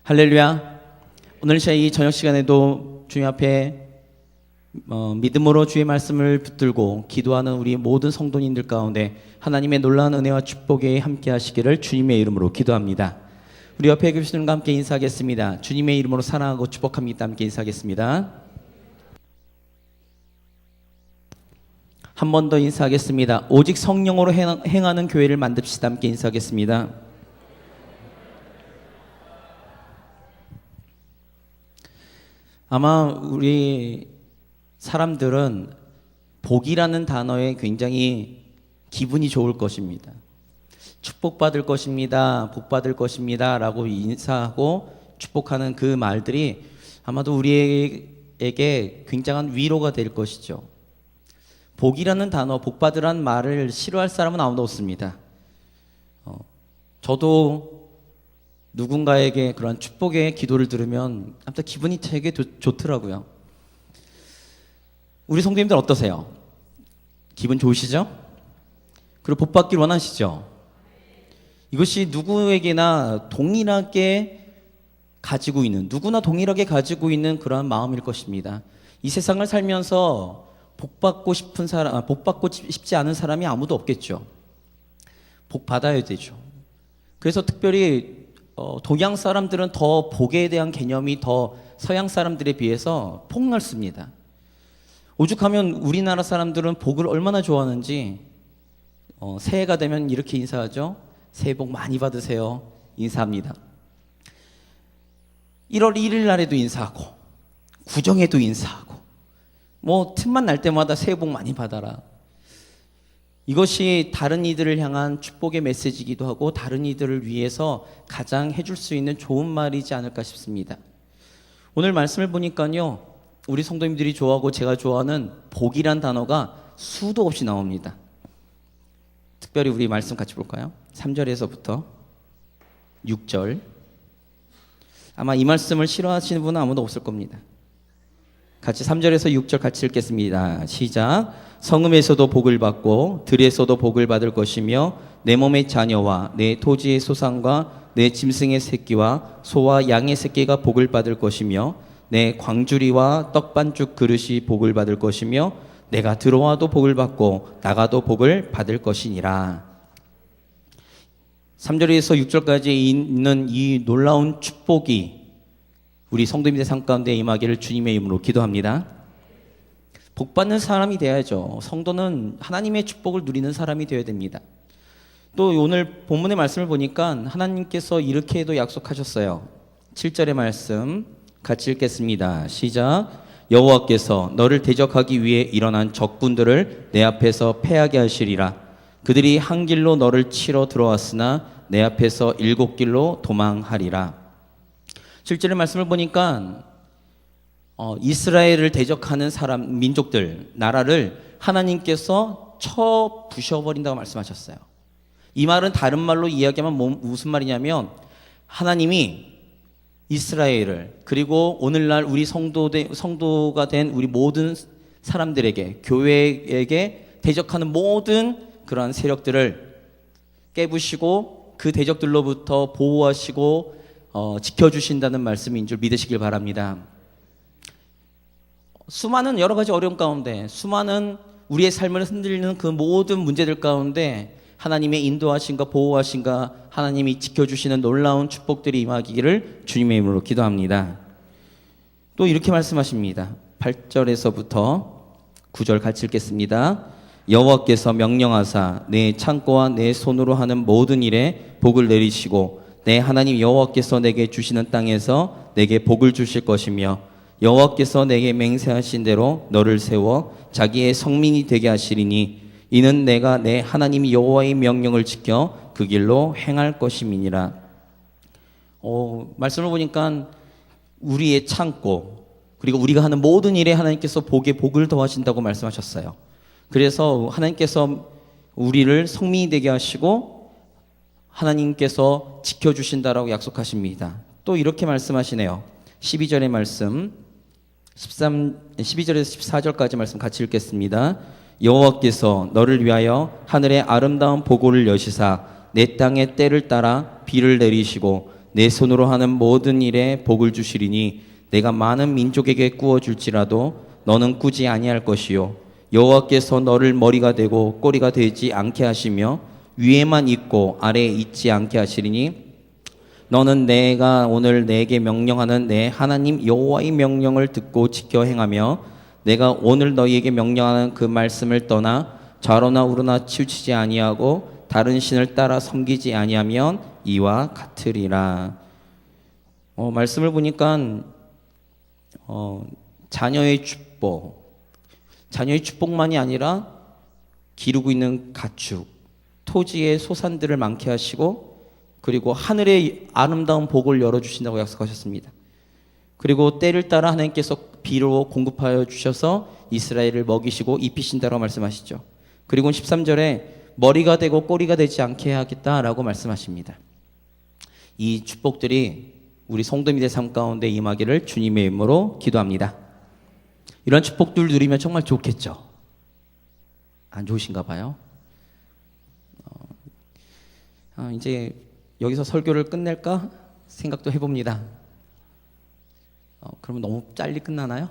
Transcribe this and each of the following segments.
할렐루야. 오늘 이 저녁 시간에도 주님 앞에 믿음으로 주의 말씀을 붙들고 기도하는 우리 모든 성도님들 가운데 하나님의 놀라운 은혜와 축복에 함께 하시기를 주님의 이름으로 기도합니다. 우리 옆에 계신 분과 함께 인사하겠습니다. 주님의 이름으로 사랑하고 축복합니다. 함께 인사하겠습니다. 한 번 더 인사하겠습니다. 오직 성령으로 행하는 교회를 만듭시다. 함께 인사하겠습니다. 아마 우리 사람들은 복이라는 단어에 굉장히 기분이 좋을 것입니다. 축복받을 것입니다. 복받을 것입니다. 라고 인사하고 축복하는 그 말들이 아마도 우리에게 굉장한 위로가 될 것이죠. 복이라는 단어, 복받으라는 말을 싫어할 사람은 아무도 없습니다. 저도 누군가에게 그런 축복의 기도를 들으면 아무튼 기분이 되게 좋더라고요. 우리 성도님들 어떠세요? 기분 좋으시죠? 그리고 복 받길 원하시죠? 이것이 누구에게나 동일하게 가지고 있는, 누구나 동일하게 가지고 있는 그러한 마음일 것입니다. 이 세상을 살면서 복 받고 싶지 않은 사람이 아무도 없겠죠. 복 받아야 되죠. 그래서 특별히 동양 사람들은 더 복에 대한 개념이 더 서양 사람들에 비해서 폭넓습니다. 오죽하면 우리나라 사람들은 복을 얼마나 좋아하는지 새해가 되면 이렇게 인사하죠. 새해 복 많이 받으세요. 인사합니다. 1월 1일 날에도 인사하고 구정에도 인사하고 틈만 날 때마다 새해 복 많이 받아라. 이것이 다른 이들을 향한 축복의 메시지이기도 하고 다른 이들을 위해서 가장 해줄 수 있는 좋은 말이지 않을까 싶습니다. 오늘 말씀을 보니까요, 우리 성도님들이 좋아하고 제가 좋아하는 복이란 단어가 수도 없이 나옵니다. 특별히 우리 말씀 같이 볼까요? 3절에서부터 6절. 아마 이 말씀을 싫어하시는 분은 아무도 없을 겁니다. 같이 3절에서 6절 같이 읽겠습니다. 시작. 성읍에서도 복을 받고 들에서도 복을 받을 것이며 내 몸의 자녀와 내 토지의 소산과 내 짐승의 새끼와 소와 양의 새끼가 복을 받을 것이며 내 광주리와 떡반죽 그릇이 복을 받을 것이며 내가 들어와도 복을 받고 나가도 복을 받을 것이니라. 3절에서 6절까지 있는 이 놀라운 축복이 우리 성도님들 삶 가운데 임하기를 주님의 이름으로 기도합니다. 복받는 사람이 되어야죠. 성도는 하나님의 축복을 누리는 사람이 되어야 됩니다. 또 오늘 본문의 말씀을 보니까 하나님께서 이렇게도 약속하셨어요. 7절의 말씀 같이 읽겠습니다. 시작. 여호와께서 너를 대적하기 위해 일어난 적군들을 내 앞에서 패하게 하시리라. 그들이 한 길로 너를 치러 들어왔으나 내 앞에서 7길로 도망하리라. 7절의 말씀을 보니까 이스라엘을 대적하는 사람, 민족들, 나라를 하나님께서 쳐 부셔버린다고 말씀하셨어요. 이 말은 다른 말로 이야기하면 무슨 말이냐면 하나님이 이스라엘을 그리고 오늘날 우리 성도가 된 우리 모든 사람들에게, 교회에게 대적하는 모든 그러한 세력들을 깨부시고 그 대적들로부터 보호하시고 지켜주신다는 말씀인 줄 믿으시길 바랍니다. 수많은 여러 가지 어려움 가운데, 수많은 우리의 삶을 흔들리는 그 모든 문제들 가운데 하나님의 인도하심과 보호하심과 하나님이 지켜주시는 놀라운 축복들이 임하기를 주님의 이름으로 기도합니다. 또 이렇게 말씀하십니다. 8절에서부터 9절 같이 읽겠습니다. 여호와께서 명령하사 내 창고와 내 손으로 하는 모든 일에 복을 내리시고 내 하나님 여호와께서 내게 주시는 땅에서 내게 복을 주실 것이며 여호와께서 내게 맹세하신 대로 너를 세워 자기의 성민이 되게 하시리니 이는 내가 내 하나님 여호와의 명령을 지켜 그 길로 행할 것임이니라. 말씀을 보니까 우리의 창고 그리고 우리가 하는 모든 일에 하나님께서 복을 더하신다고 말씀하셨어요. 그래서 하나님께서 우리를 성민이 되게 하시고 하나님께서 지켜주신다라고 약속하십니다. 또 이렇게 말씀하시네요. 12절의 말씀 12절에서 14절까지 말씀 같이 읽겠습니다. 여호와께서 너를 위하여 하늘의 아름다운 보고를 여시사 내 땅의 때를 따라 비를 내리시고 내 손으로 하는 모든 일에 복을 주시리니 내가 많은 민족에게 꾸어 줄지라도 너는 꾸지 아니할 것이요 여호와께서 너를 머리가 되고 꼬리가 되지 않게 하시며 위에만 있고 아래에 있지 않게 하시리니 너는 내가 오늘 내게 명령하는 내 하나님 여호와의 명령을 듣고 지켜 행하며 내가 오늘 너희에게 명령하는 그 말씀을 떠나 좌로나 우로나 치우치지 아니하고 다른 신을 따라 섬기지 아니하면 이와 같으리라. 말씀을 보니까 자녀의 축복만이 아니라 기르고 있는 가축, 토지의 소산들을 많게 하시고 그리고 하늘의 아름다운 복을 열어주신다고 약속하셨습니다. 그리고 때를 따라 하나님께서 비로 공급하여 주셔서 이스라엘을 먹이시고 입히신다고 말씀하시죠. 그리고 13절에 머리가 되고 꼬리가 되지 않게 하겠다라고 말씀하십니다. 이 축복들이 우리 성도님들의 삶 가운데 임하기를 주님의 이름으로 기도합니다. 이런 축복들 누리면 정말 좋겠죠? 안 좋으신가 봐요. 이제 여기서 설교를 끝낼까 생각도 해봅니다. 그러면 너무 빨리 끝나나요?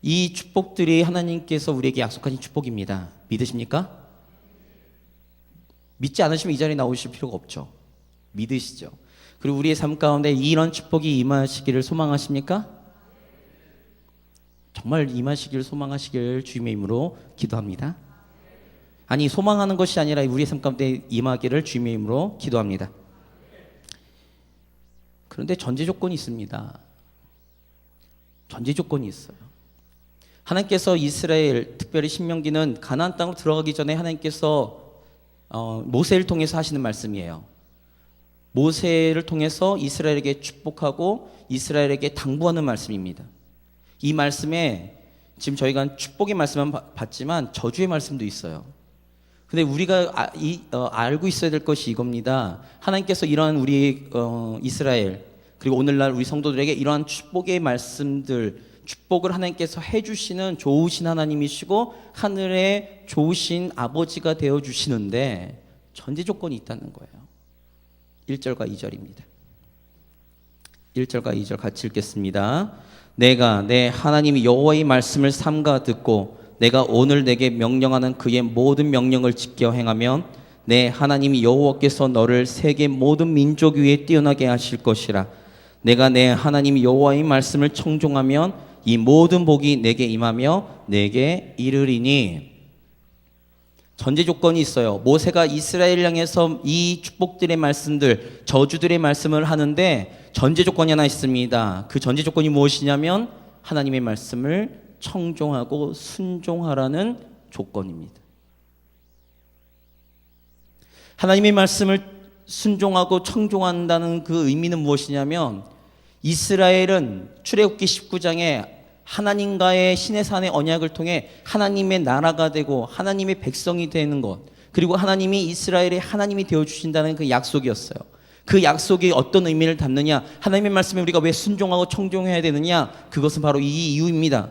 이 축복들이 하나님께서 우리에게 약속하신 축복입니다. 믿으십니까? 믿지 않으시면 이 자리에 나오실 필요가 없죠. 믿으시죠. 그리고 우리의 삶 가운데 이런 축복이 임하시기를 소망하십니까? 정말 임하시기를 소망하시길 주님의 이름으로 기도합니다. 아니, 소망하는 것이 아니라 우리의 삶 가운데 임하기를 주님의 이름으로 기도합니다. 그런데 전제 조건이 있습니다. 전제 조건이 있어요. 하나님께서 이스라엘, 특별히 신명기는 가나안 땅으로 들어가기 전에 하나님께서 모세를 통해서 하시는 말씀이에요. 모세를 통해서 이스라엘에게 축복하고 이스라엘에게 당부하는 말씀입니다. 이 말씀에 지금 저희가 축복의 말씀만 봤지만 저주의 말씀도 있어요. 근데 우리가 알고 있어야 될 것이 이겁니다. 하나님께서 이러한 우리 이스라엘 그리고 오늘날 우리 성도들에게 이러한 축복의 말씀들, 축복을 하나님께서 해주시는 좋으신 하나님이시고 하늘의 좋으신 아버지가 되어주시는데 전제 조건이 있다는 거예요. 1절과 2절입니다. 1절과 2절 같이 읽겠습니다. 내가 내 하나님 여호와의 말씀을 삼가 듣고 내가 오늘 내게 명령하는 그의 모든 명령을 지켜 행하면 내 하나님 여호와께서 너를 세계 모든 민족 위에 뛰어나게 하실 것이라. 내가 내 하나님 여호와의 말씀을 청종하면 이 모든 복이 내게 임하며 내게 이르리니. 전제 조건이 있어요. 모세가 이스라엘 향해서 이 축복들의 말씀들, 저주들의 말씀을 하는데 전제 조건이 하나 있습니다. 그 전제 조건이 무엇이냐면 하나님의 말씀을 청종하고 순종하라는 조건입니다. 하나님의 말씀을 순종하고 청종한다는 그 의미는 무엇이냐면 이스라엘은 출애굽기 19장에 하나님과의 시내산의 언약을 통해 하나님의 나라가 되고 하나님의 백성이 되는 것, 그리고 하나님이 이스라엘의 하나님이 되어주신다는 그 약속이었어요. 그 약속이 어떤 의미를 담느냐, 하나님의 말씀에 우리가 왜 순종하고 청종해야 되느냐, 그것은 바로 이 이유입니다.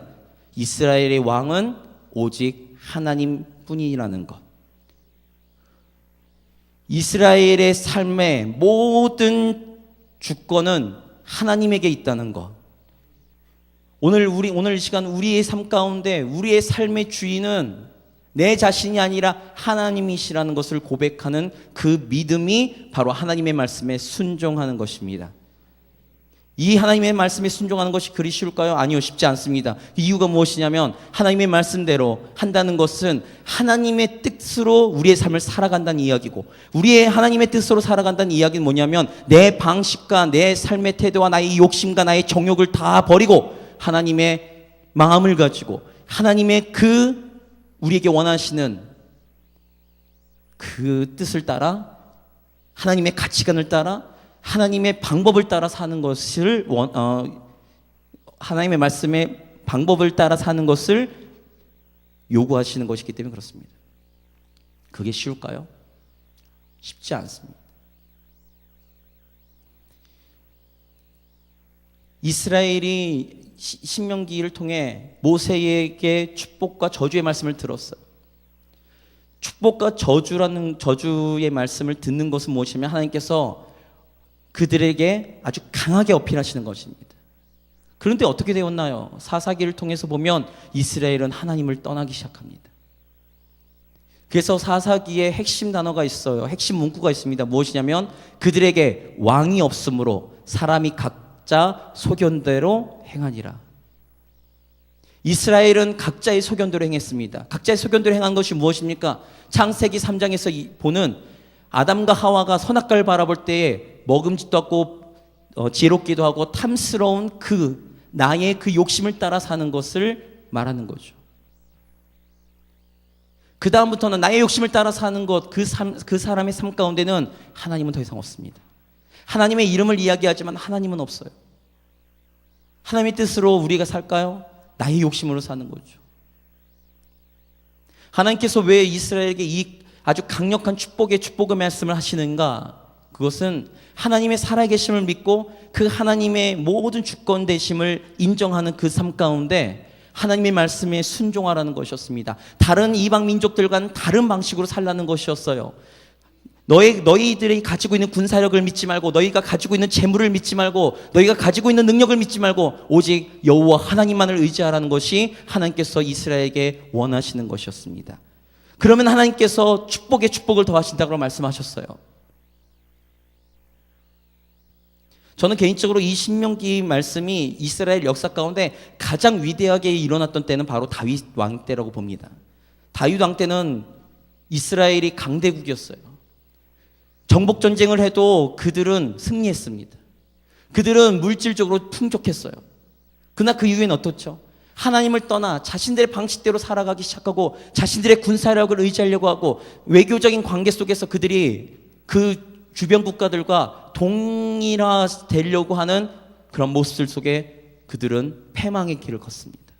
이스라엘의 왕은 오직 하나님뿐이라는 것. 이스라엘의 삶의 모든 주권은 하나님에게 있다는 것. 오늘 이 시간 우리의 삶 가운데 우리의 삶의 주인은 내 자신이 아니라 하나님이시라는 것을 고백하는 그 믿음이 바로 하나님의 말씀에 순종하는 것입니다. 이 하나님의 말씀에 순종하는 것이 그리 쉬울까요? 아니요, 쉽지 않습니다. 이유가 무엇이냐면 하나님의 말씀대로 한다는 것은 하나님의 뜻으로 우리의 삶을 살아간다는 이야기고, 우리의 하나님의 뜻으로 살아간다는 이야기는 뭐냐면 내 방식과 내 삶의 태도와 나의 욕심과 나의 정욕을 다 버리고 하나님의 마음을 가지고 하나님의 그 우리에게 원하시는 그 뜻을 따라, 하나님의 가치관을 따라, 하나님의 방법을 따라 사는 것을 하나님의 말씀의 방법을 따라 사는 것을 요구하시는 것이기 때문에 그렇습니다. 그게 쉬울까요? 쉽지 않습니다. 이스라엘이 신명기를 통해 모세에게 축복과 저주의 말씀을 들었어요. 축복과 저주의 말씀을 듣는 것은 무엇이냐면 하나님께서 그들에게 아주 강하게 어필하시는 것입니다. 그런데 어떻게 되었나요? 사사기를 통해서 보면 이스라엘은 하나님을 떠나기 시작합니다. 그래서 사사기에 핵심 단어가 있어요. 핵심 문구가 있습니다. 무엇이냐면 그들에게 왕이 없으므로 사람이 각자 소견대로 행하니라. 이스라엘은 각자의 소견대로 행했습니다. 각자의 소견대로 행한 것이 무엇입니까? 창세기 3장에서 보는 아담과 하와가 선악과를 바라볼 때에 먹음직도 하고 지혜롭기도 하고 탐스러운 나의 그 욕심을 따라 사는 것을 말하는 거죠. 그 다음부터는 나의 욕심을 따라 사는 것, 그 사람의 삶 가운데는 하나님은 더 이상 없습니다. 하나님의 이름을 이야기하지만 하나님은 없어요. 하나님의 뜻으로 우리가 살까요? 나의 욕심으로 사는 거죠. 하나님께서 왜 이스라엘에게 이 아주 강력한 축복의 말씀을 하시는가? 그것은 하나님의 살아계심을 믿고 그 하나님의 모든 주권 되심을 인정하는 그 삶 가운데 하나님의 말씀에 순종하라는 것이었습니다. 다른 이방 민족들과는 다른 방식으로 살라는 것이었어요. 너희들이 가지고 있는 군사력을 믿지 말고, 너희가 가지고 있는 재물을 믿지 말고, 너희가 가지고 있는 능력을 믿지 말고 오직 여호와 하나님만을 의지하라는 것이 하나님께서 이스라엘에게 원하시는 것이었습니다. 그러면 하나님께서 축복을 더하신다고 말씀하셨어요. 저는 개인적으로 이 신명기 말씀이 이스라엘 역사 가운데 가장 위대하게 일어났던 때는 바로 다윗 왕 때라고 봅니다. 다윗 왕 때는 이스라엘이 강대국이었어요. 정복 전쟁을 해도 그들은 승리했습니다. 그들은 물질적으로 풍족했어요. 그러나 그 이후엔 어떻죠? 하나님을 떠나 자신들의 방식대로 살아가기 시작하고 자신들의 군사력을 의지하려고 하고 외교적인 관계 속에서 그들이 그 주변 국가들과 동일화되려고 하는 그런 모습들 속에 그들은 패망의 길을 걷습니다.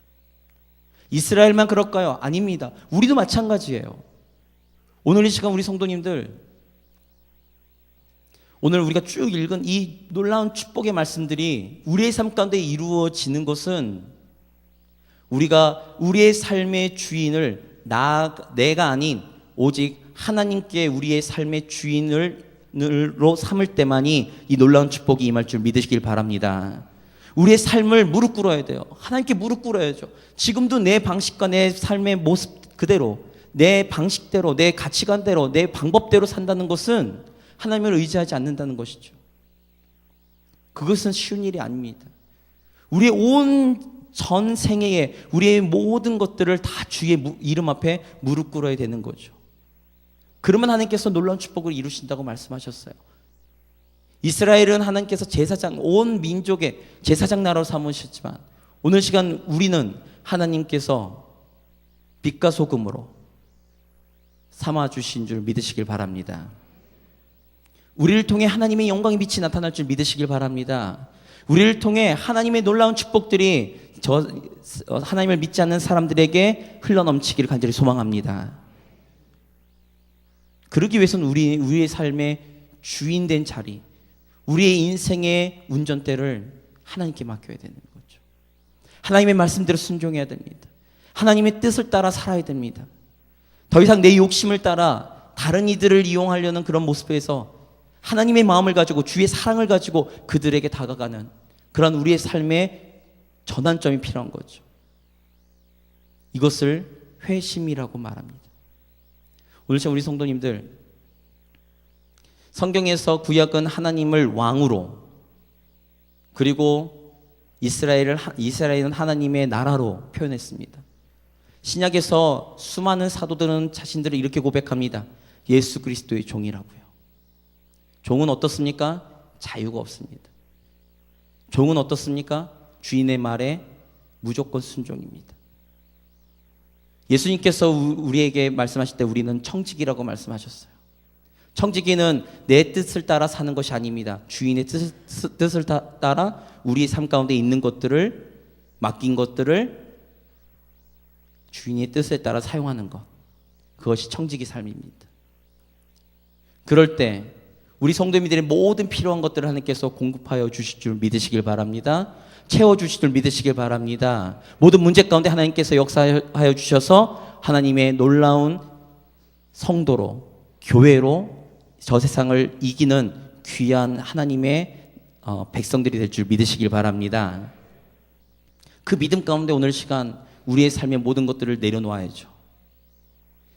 이스라엘만 그럴까요? 아닙니다. 우리도 마찬가지예요. 오늘 이 시간 우리 성도님들, 오늘 우리가 쭉 읽은 이 놀라운 축복의 말씀들이 우리의 삶 가운데 이루어지는 것은 우리가 우리의 삶의 주인을 내가 아닌 오직 하나님께 우리의 삶의 주인으로 삼을 때만이 이 놀라운 축복이 임할 줄 믿으시길 바랍니다. 우리의 삶을 무릎 꿇어야 돼요. 하나님께 무릎 꿇어야죠. 지금도 내 방식과 내 삶의 모습 그대로, 내 방식대로, 내 가치관대로, 내 방법대로 산다는 것은 하나님을 의지하지 않는다는 것이죠. 그것은 쉬운 일이 아닙니다. 우리의 온 전 생애에 우리의 모든 것들을 다 주의 이름 앞에 무릎 꿇어야 되는 거죠. 그러면 하나님께서 놀라운 축복을 이루신다고 말씀하셨어요. 이스라엘은 하나님께서 제사장, 온 민족의 제사장 나라로 삼으셨지만 오늘 시간 우리는 하나님께서 빛과 소금으로 삼아주신 줄 믿으시길 바랍니다. 우리를 통해 하나님의 영광의 빛이 나타날 줄 믿으시길 바랍니다. 우리를 통해 하나님의 놀라운 축복들이 하나님을 믿지 않는 사람들에게 흘러넘치기를 간절히 소망합니다. 그러기 위해서는 우리의 삶의 주인된 자리, 우리의 인생의 운전대를 하나님께 맡겨야 되는 거죠. 하나님의 말씀대로 순종해야 됩니다. 하나님의 뜻을 따라 살아야 됩니다. 더 이상 내 욕심을 따라 다른 이들을 이용하려는 그런 모습에서 하나님의 마음을 가지고 주의 사랑을 가지고 그들에게 다가가는 그런 우리의 삶의 전환점이 필요한 거죠. 이것을 회심이라고 말합니다. 오늘 우리 성도님들, 성경에서 구약은 하나님을 왕으로, 그리고 이스라엘은 하나님의 나라로 표현했습니다. 신약에서 수많은 사도들은 자신들을 이렇게 고백합니다. 예수 그리스도의 종이라고요. 종은 어떻습니까? 자유가 없습니다. 종은 어떻습니까? 주인의 말에 무조건 순종입니다. 예수님께서 우리에게 말씀하실 때 우리는 청지기라고 말씀하셨어요. 청지기는 내 뜻을 따라 사는 것이 아닙니다. 주인의 뜻을 따라 우리의 삶 가운데 있는 것들을, 맡긴 것들을 주인의 뜻에 따라 사용하는 것, 그것이 청지기 삶입니다. 그럴 때 우리 성도님들의 모든 필요한 것들을 하나님께서 공급하여 주실 줄 믿으시길 바랍니다. 채워주실 줄 믿으시길 바랍니다. 모든 문제 가운데 하나님께서 역사하여 주셔서 하나님의 놀라운 성도로, 교회로 저 세상을 이기는 귀한 하나님의 백성들이 될 줄 믿으시길 바랍니다. 그 믿음 가운데 오늘 시간 우리의 삶의 모든 것들을 내려놓아야죠.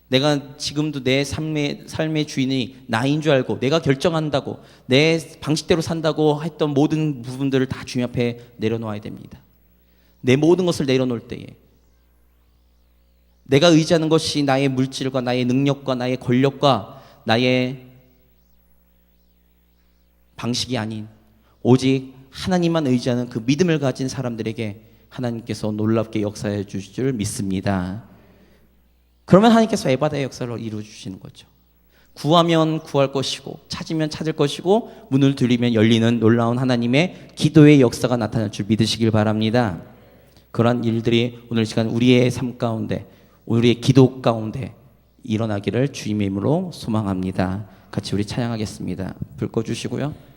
내가 지금도 내 삶의 주인이 나인 줄 알고 내가 결정한다고 내 방식대로 산다고 했던 모든 부분들을 다 주님 앞에 내려놓아야 됩니다. 내 모든 것을 내려놓을 때에 내가 의지하는 것이 나의 물질과 나의 능력과 나의 권력과 나의 방식이 아닌 오직 하나님만 의지하는 그 믿음을 가진 사람들에게 하나님께서 놀랍게 역사해 주실 줄 믿습니다. 그러면 하나님께서 에바다의 역사를 이루어 주시는 거죠. 구하면 구할 것이고 찾으면 찾을 것이고 문을 두드리면 열리는 놀라운 하나님의 기도의 역사가 나타날 줄 믿으시길 바랍니다. 그러한 일들이 오늘 시간 우리의 삶 가운데 우리의 기도 가운데 일어나기를 주님의 이름으로 소망합니다. 같이 우리 찬양하겠습니다. 불 꺼주시고요.